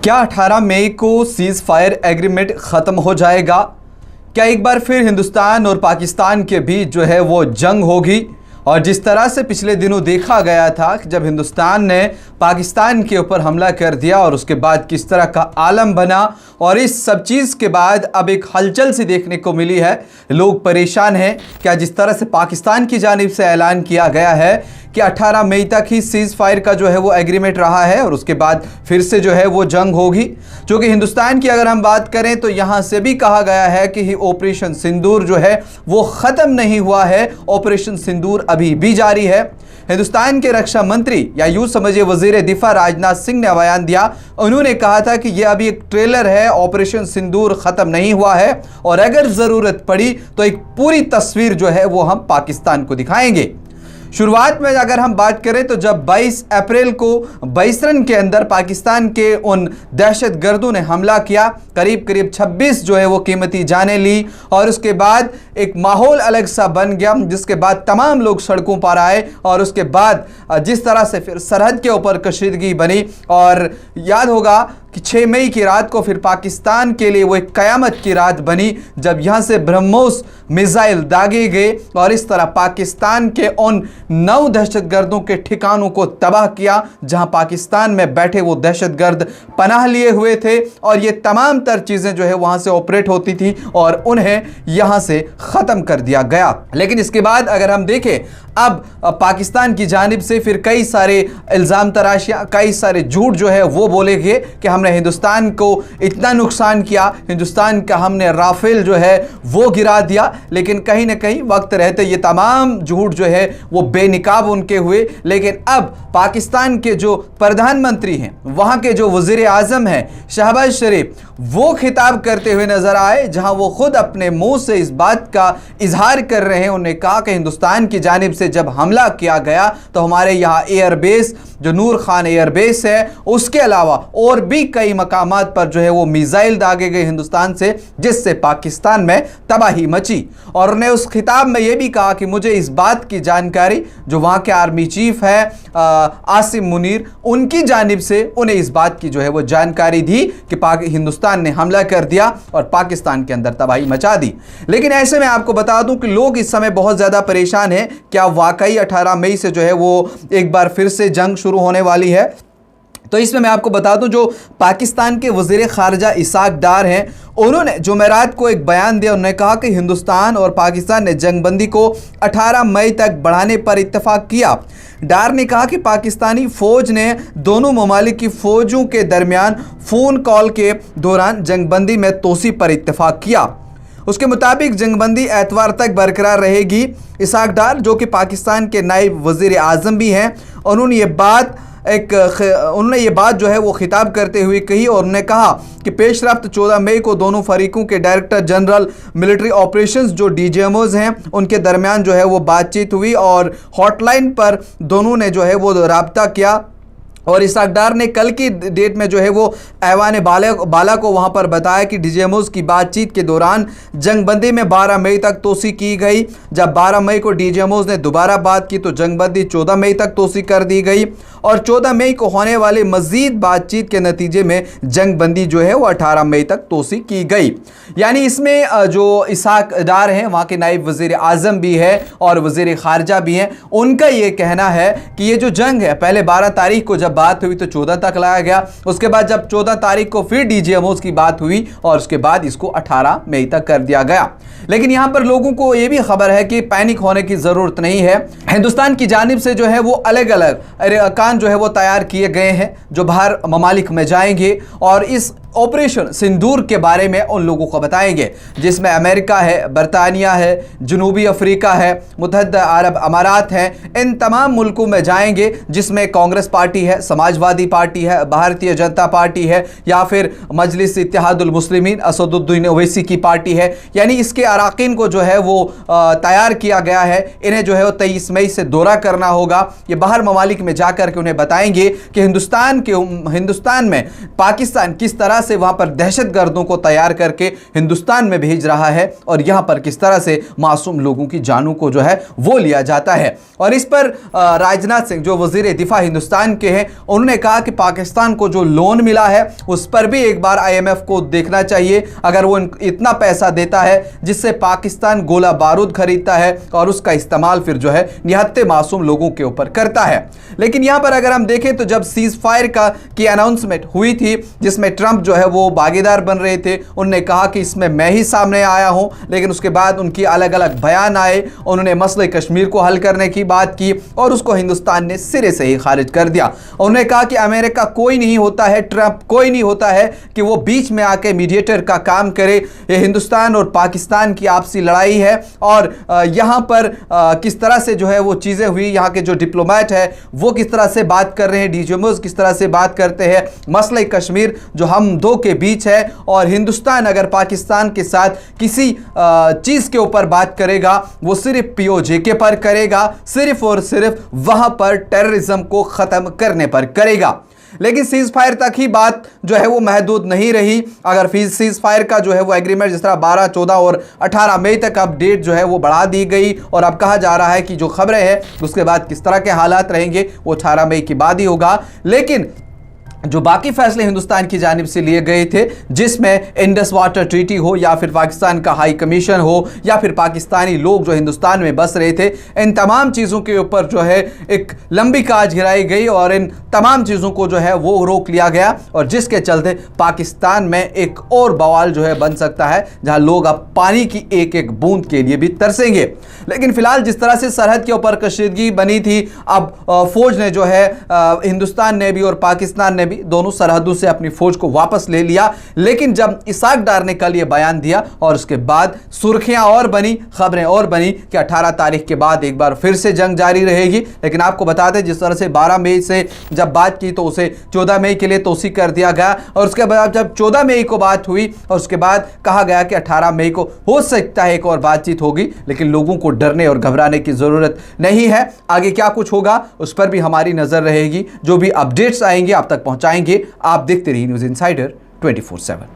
क्या 18 मई को cease fire agreement ख़त्म हो जाएगा? क्या एक बार फिर हिंदुस्तान और पाकिस्तान के बीच जो है वो जंग होगी? और जिस तरह से पिछले दिनों देखा गया था कि जब हिंदुस्तान ने पाकिस्तान के ऊपर हमला कर दिया और उसके बाद किस तरह का आलम बना, और इस सब चीज़ के बाद अब एक हलचल सी देखने को मिली है। लोग परेशान हैं। क्या जिस तरह से पाकिस्तान की जानिब से ऐलान किया गया है कि 18 मई तक ही सीज़ फायर का जो है वो एग्रीमेंट रहा है और उसके बाद फिर से जो है वो जंग होगी, जो कि हिंदुस्तान की अगर हम बात करें तो यहाँ से भी कहा गया है कि ऑपरेशन सिंदूर जो है वो ख़त्म नहीं हुआ है, ऑपरेशन सिंदूर अभी भी जारी है। हिंदुस्तान के रक्षा मंत्री या यूँ समझिए वज़ीर दिफा राजनाथ सिंह ने बयान दिया। उन्होंने कहा था कि यह अभी एक ट्रेलर है, ऑपरेशन सिंदूर ख़त्म नहीं हुआ है और अगर ज़रूरत पड़ी तो एक पूरी तस्वीर जो है वो हम पाकिस्तान को दिखाएंगे। शुरुआत में अगर हम बात करें तो जब 22 अप्रैल को बैसरन के अंदर पाकिस्तान के उन दहशतगर्दों ने हमला किया, करीब 26 जो है वो कीमती जानें ली और उसके बाद एक माहौल अलग सा बन गया, जिसके बाद तमाम लोग सड़कों पर आए और उसके बाद जिस तरह से फिर सरहद के ऊपर कशीदगी बनी। और याद होगा कि 6 मई की रात को फिर पाकिस्तान के लिए वो एक क़यामत की रात बनी जब यहाँ से ब्रह्मोस मिसाइल दागे गए और इस तरह पाकिस्तान के उन 9 दहशतगर्दों के ठिकानों को तबाह किया जहाँ पाकिस्तान में बैठे वो दहशतगर्द पनाह लिए हुए थे और ये तमाम तर चीज़ें जो है वहाँ से ऑपरेट होती थी और उन्हें यहाँ से ख़त्म कर दिया गया। लेकिन इसके बाद अगर हम देखें अब पाकिस्तान की जानिब से फिर कई सारे इल्ज़ाम तराशियाँ, कई सारे झूठ जो है वो बोले गए कि हमने हिंदुस्तान को इतना नुकसान किया, हिंदुस्तान का हमने राफेल जो है वो गिरा दिया। लेकिन कहीं ना कहीं वक्त रहते ये तमाम झूठ जो है वो बेनिकाब उनके हुए। लेकिन अब पाकिस्तान के जो प्रधानमंत्री हैं, वहाँ के जो वज़ीर आज़म हैं शहबाज शरीफ, वो खिताब करते हुए नज़र आए जहाँ वो ख़ुद अपने मुँह से इस बात का इजहार कर रहे हैं। उन्होंने कहा कि हिंदुस्तान की जानिब से जब हमला किया गया तो हमारे यहाँ एयरबेस जो नूर खान एयरबेस है, उसके अलावा और भी कई मकामात पर जो है वो मिसाइल दागे गए हिंदुस्तान से, जिससे पाकिस्तान में तबाही मची। और उन्होंने उस खिताब में ये भी कहा कि मुझे इस बात की जानकारी जो वहाँ के आर्मी चीफ है आसिम मुनीर, उनकी जानिब से उन्हें इस बात की जो है वो जानकारी दी कि हिंदुस्तान ने हमला कर दिया और पाकिस्तान के अंदर तबाही मचा दी। लेकिन ऐसे में आपको बता दूं कि लोग इस समय बहुत ज़्यादा परेशान हैं। क्या वाकई 18 मई से जो है वो एक बार फिर से जंग शुरू होने वाली है? तो इसमें मैं आपको बता दूं जो पाकिस्तान के वज़ीर ख़ारजा इसाक डार हैं, उन्होंने जुमेरात को एक बयान दिया। उन्होंने कहा कि हिंदुस्तान और पाकिस्तान ने जंगबंदी को 18 मई तक बढ़ाने पर इत्तफाक किया। डार ने कहा कि पाकिस्तानी फ़ौज ने दोनों ममालिक की फ़ौजों के दरमियान फ़ोन कॉल के दौरान जंगबंदी में तोसी पर इत्तफाक किया। उसके मुताबिक जंगबंदी एतवार तक बरकरार रहेगी। इसाक डार जो कि पाकिस्तान के नायब वज़ीर आज़म भी हैं, उन्होंने ये बात जो है वो खिताब करते हुए कही और उन्होंने कहा कि पेशरफ्त 14 मई को दोनों फरीकों के डायरेक्टर जनरल मिलिट्री ऑपरेशंस जो DGMOs हैं उनके दरमियान जो है वो बातचीत हुई और हॉटलाइन पर दोनों ने जो है वो रब्ता किया। और इसाक डार ने कल की डेट में जो है वो ऐवान बाला को वहाँ पर बताया कि DGMOs की बातचीत के दौरान जंगबंदी में 12 मई तक तोसी की गई। जब 12 मई को DGMOs ने दोबारा बात की तो जंगबंदी 14 मई तक तोसी कर दी गई और 14 मई को होने वाली मज़ीद बातचीत के नतीजे में जंगबंदी जो है वो 18 मई तक तोसी की गई। यानी इसमें जो इसाक डार हैं, वहाँ के नायब वज़ीर आज़म भी है और वज़ीर ख़ारजा भी हैं, उनका ये कहना है कि ये जो जंग है पहले 12 तारीख को जब बात हुई तो 14 तक लाया गया, उसके बाद जब 14 तारीख को फिर DGMOs की बात हुई और उसके बाद इसको 18 मई तक कर दिया गया। लेकिन यहाँ पर लोगों को ये भी खबर है कि पैनिक होने की ज़रूरत नहीं है। हिंदुस्तान की जानिब से जो है वो अलग अलग अरकान जो है वो तैयार किए गए हैं जो बाहर ममालिक में जाएंगे और इस ऑपरेशन सिंदूर के बारे में उन लोगों को बताएंगे, जिसमें अमेरिका है, बरतानिया है, जनूबी अफ्रीका है, मुत्तहिदा अरब अमारात हैं। इन तमाम मुल्कों में जाएंगे जिसमें कांग्रेस पार्टी है, समाजवादी पार्टी है, भारतीय जनता पार्टी है या फिर मजलिस इत्तेहादुल मुस्लिमीन असदुद्दीन ओवैसी की पार्टी है। यानी इसके अरकान को जो है वो तैयार किया गया है। इन्हें जो है वो 23 मई से दौरा करना होगा। ये बाहर ममालिक में जाकर के उन्हें बताएंगे कि हिंदुस्तान में पाकिस्तान किस तरह से वहां पर दहशतगर्दों को तैयार करके हिंदुस्तान में भेज रहा है और यहां पर किस तरह से मासूम लोगों की जानों को जो है वो लिया जाता है। और इस पर राजनाथ सिंह जो वजीर दिफा हिंदुस्तान के हैं, उन्होंने कहा कि पाकिस्तान को जो लोन मिला है उस पर भी एक बार IMF को देखना चाहिए। अगर वो इतना पैसा देता है जिससे पाकिस्तान गोला बारूद खरीदता है और उसका इस्तेमाल फिर जो है निहत्ते मासूम लोगों के ऊपर करता है। लेकिन यहां पर अगर हम देखें तो जब सीज फायर की अनाउंसमेंट हुई थी जिसमें ट्रंप जो है वो भागीदार बन रहे थे, उन्होंने कहा कि इसमें मैं ही सामने आया हूं, लेकिन उसके बाद उनकी अलग अलग बयान आए। उन्होंने मसले कश्मीर को हल करने की बात की और उसको हिंदुस्तान ने सिरे से ही खारिज कर दिया। उन्होंने कहा कि अमेरिका कोई नहीं होता है, ट्रंप कोई नहीं होता है कि वो बीच में आके मीडिएटर का काम करे। ये हिंदुस्तान और पाकिस्तान की आपसी लड़ाई है और यहां पर किस तरह से जो है वो चीज़ें हुई, यहाँ के जो डिप्लोमेट है वो किस तरह से बात कर रहे हैं, डीजीएमओज किस तरह से बात करते हैं। मसला कश्मीर जो हम दो के बीच है और हिंदुस्तान अगर पाकिस्तान के साथ किसी चीज़ के ऊपर बात करेगा वो सिर्फ POJ पर करेगा, सिर्फ और सिर्फ वहां पर टेररिज्म को ख़त्म करने पर करेगा। लेकिन सीज फायर तक ही बात जो है वो महदूद नहीं रही। अगर सीज फायर का जो है वो एग्रीमेंट जिस तरह 12, 14 और 18 मई तक अब डेट जो है वो बढ़ा दी गई और अब कहा जा रहा है कि जो खबरें हैं उसके बाद किस तरह के हालात रहेंगे वो 18 मई के बाद ही होगा। लेकिन जो बाकी फैसले हिंदुस्तान की जानिब से लिए गए थे, जिसमें इंडस वाटर ट्रीटी हो या फिर पाकिस्तान का हाई कमीशन हो या फिर पाकिस्तानी लोग जो हिंदुस्तान में बस रहे थे, इन तमाम चीज़ों के ऊपर जो है एक लंबी काज गिराई गई और इन तमाम चीज़ों को जो है वो रोक लिया गया और जिसके चलते पाकिस्तान में एक और बवाल जो है बन सकता है जहां लोग अब पानी की एक एक बूंद के लिए भी तरसेंगे। लेकिन फिलहाल जिस तरह से सरहद के ऊपर कशीदगी बनी थी, अब फौज ने जो है हिंदुस्तान ने भी और पाकिस्तान ने भी दोनों सरहदों से अपनी फौज को वापस ले लिया। लेकिन जब इसाक डार ने कल ये बयान दिया और उसके बाद सुर्खियां और बनी, खबरें और बनी कि 18 तारीख के बाद एक बार फिर से जंग जारी रहेगी। लेकिन आपको बता दें जिस तरह से 12 मई से जब बात की तो उसे 14 मई के लिए तोसी कर दिया गया और उसके बाद जब 14 मई को बात हुई और उसके बाद कहा गया कि 18 मई को हो सकता है एक और बातचीत होगी। लेकिन लोगों को डरने और घबराने की ज़रूरत नहीं है। आगे क्या कुछ होगा उस पर भी हमारी नज़र रहेगी। जो भी अपडेट्स आएंगे आप तक पहुंचाएंगे। आप देखते रहिए न्यूज़ इनसाइडर 24/7।